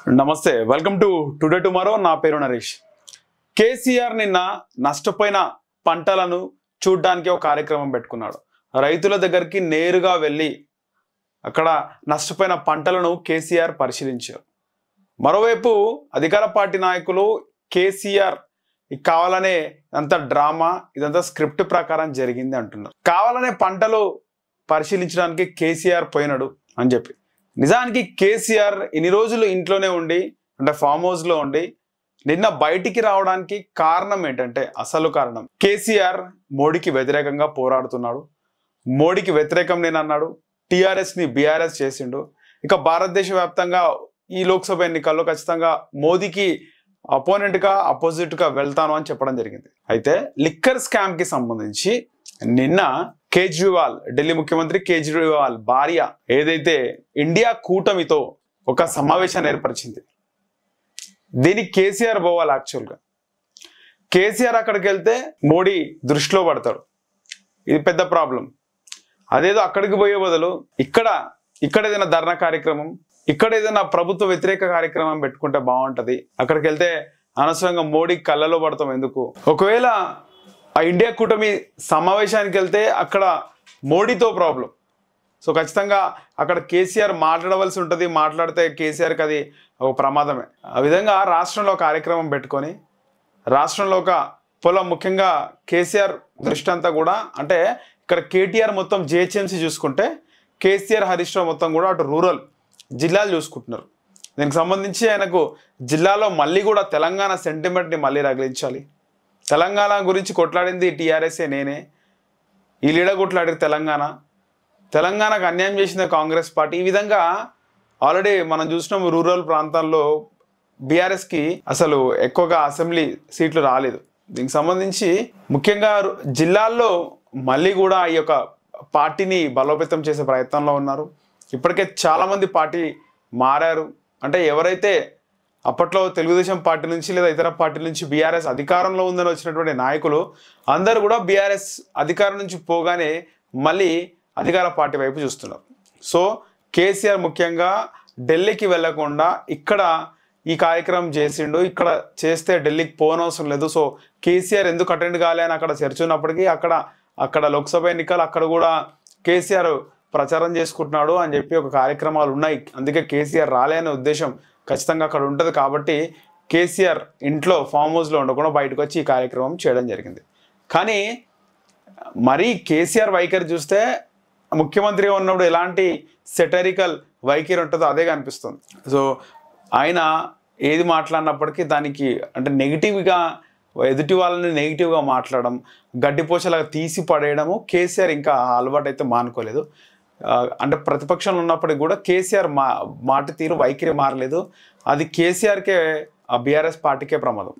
నమస్తే welcome to today tomorrow నా పేరు నరేష్ కేసీఆర్ నిన్న నష్టపోయిన పంటలను చూడడానికి ఒక కార్యక్రమం పెట్టుకున్నాడు రైతుల దగ్గరికి నేరుగా వెళ్ళి అక్కడ నష్టపోయిన పంటలను కేసీఆర్ పరిశీలించారు మరోవైపు అధికార పార్టీ నాయకులు కేసీఆర్ కావాలనే అంత డ్రామా ఇదంతా స్క్రిప్ట్ ప్రకారం జరిగింది అంటున్నారు కావాలనే పంటలు పరిశీలించడానికి కేసీఆర్ పోయినాడు అని చెప్పి నిజానికి కేసీఆర్ ఇన్ని రోజులు ఇంట్లోనే ఉండి అంటే ఫామ్ హౌస్లో ఉండి నిన్న బయటికి రావడానికి కారణం ఏంటంటే అసలు కారణం కేసీఆర్ మోడీకి వ్యతిరేకంగా పోరాడుతున్నాడు మోడీకి వ్యతిరేకం నేను అన్నాడు టీఆర్ఎస్ని బీఆర్ఎస్ చేసిండు ఇక భారతదేశ వ్యాప్తంగా ఈ లోక్సభ ఎన్నికల్లో ఖచ్చితంగా మోదీకి అపోజిట్గా వెళ్తాను అని చెప్పడం జరిగింది అయితే లిక్కర్ స్కామ్కి సంబంధించి నిన్న కేజ్రీవాల్ ఢిల్లీ ముఖ్యమంత్రి కేజ్రీవాల్ భార్య ఏదైతే ఇండియా కూటమితో ఒక సమావేశాన్ని ఏర్పరిచింది దీనికి కేసీఆర్ పోవాలి యాక్చువల్గా కేసీఆర్ అక్కడికి వెళ్తే మోడీ దృష్టిలో పడతాడు ఇది పెద్ద ప్రాబ్లం అదేదో అక్కడికి పోయే బదులు ఇక్కడ ఏదైనా ధర్నా కార్యక్రమం ఇక్కడ ఏదైనా ప్రభుత్వ వ్యతిరేక కార్యక్రమం పెట్టుకుంటే బాగుంటది అక్కడికి వెళ్తే అనవసరంగా మోడీ కళ్ళలో పడతాం ఎందుకు ఒకవేళ ఆ ఇండియా కూటమి సమావేశానికి వెళ్తే అక్కడ మోడీతో ప్రాబ్లం సో ఖచ్చితంగా అక్కడ కేసీఆర్ మాట్లాడవలసి ఉంటుంది మాట్లాడితే కేసీఆర్కి అది ఒక ప్రమాదమే ఆ విధంగా రాష్ట్రంలో కార్యక్రమం పెట్టుకొని రాష్ట్రంలో ఒక పొలం ముఖ్యంగా కేసీఆర్ దృష్టి అంతా కూడా అంటే ఇక్కడ కేటీఆర్ మొత్తం జిహెచ్ఎంసీ చూసుకుంటే కేసీఆర్ హరీష్ రావు మొత్తం కూడా అటు రూరల్ జిల్లాలు చూసుకుంటున్నారు దీనికి సంబంధించి ఆయనకు జిల్లాలో మళ్ళీ కూడా తెలంగాణ సెంటిమెంట్ని మళ్ళీ రగిలించాలి తెలంగాణ గురించి కొట్లాడింది టీఆర్ఎస్ఏ నేనే ఈ లీడ కొట్లాడారు తెలంగాణకు అన్యాయం చేసింది కాంగ్రెస్ పార్టీ ఈ విధంగా ఆల్రెడీ మనం చూసినాం రూరల్ ప్రాంతాల్లో బీఆర్ఎస్కి అసలు ఎక్కువగా అసెంబ్లీ సీట్లు రాలేదు దీనికి సంబంధించి ముఖ్యంగా జిల్లాల్లో మళ్ళీ కూడా ఈ యొక్క పార్టీని బలోపేతం చేసే ప్రయత్నంలో ఉన్నారు ఇప్పటికే చాలామంది పార్టీ మారారు అంటే ఎవరైతే అప్పట్లో తెలుగుదేశం పార్టీ నుంచి లేదా ఇతర పార్టీల నుంచి బీఆర్ఎస్ అధికారంలో ఉందని వచ్చినటువంటి నాయకులు అందరూ కూడా బీఆర్ఎస్ అధికారం నుంచి పోగానే మళ్ళీ అధికార పార్టీ వైపు చూస్తున్నారు సో కేసీఆర్ ముఖ్యంగా ఢిల్లీకి వెళ్లకుండా ఇక్కడ ఈ కార్యక్రమం చేసిండు ఇక్కడ చేస్తే ఢిల్లీకి పోనవసరం లేదు సో కేసీఆర్ ఎందుకు అటెండ్ కాలే అని అక్కడ చర్చ ఉన్నప్పటికీ అక్కడ లోక్సభ ఎన్నికలు అక్కడ కూడా కేసీఆర్ ప్రచారం చేసుకుంటున్నాడు అని చెప్పి ఒక కార్యక్రమాలు ఉన్నాయి అందుకే కేసీఆర్ రాలే అనే ఉద్దేశం ఖచ్చితంగా అక్కడ ఉంటుంది కాబట్టి కేసీఆర్ ఇంట్లో ఫామ్ హౌస్లో ఉండకుండా బయటకు వచ్చి ఈ కార్యక్రమం చేయడం జరిగింది కానీ మరీ కేసీఆర్ వైఖరి చూస్తే ముఖ్యమంత్రిగా ఉన్నప్పుడు ఎలాంటి సెటరికల్ వైఖరి ఉంటుందో అదే కనిపిస్తుంది సో ఆయన ఏది మాట్లాడినప్పటికీ దానికి అంటే నెగిటివ్గా ఎదుటి వాళ్ళని నెగిటివ్గా మాట్లాడడం గడ్డిపోచలాగా తీసి పడేయడము కేసీఆర్ ఇంకా అలవాటు అయితే మానుకోలేదు అంటే ప్రతిపక్షంలో ఉన్నప్పటికీ కూడా కేసీఆర్ మాట తీరు వైఖరి మారలేదు అది కేసీఆర్కే బీఆర్ఎస్ పార్టీకే ప్రమాదం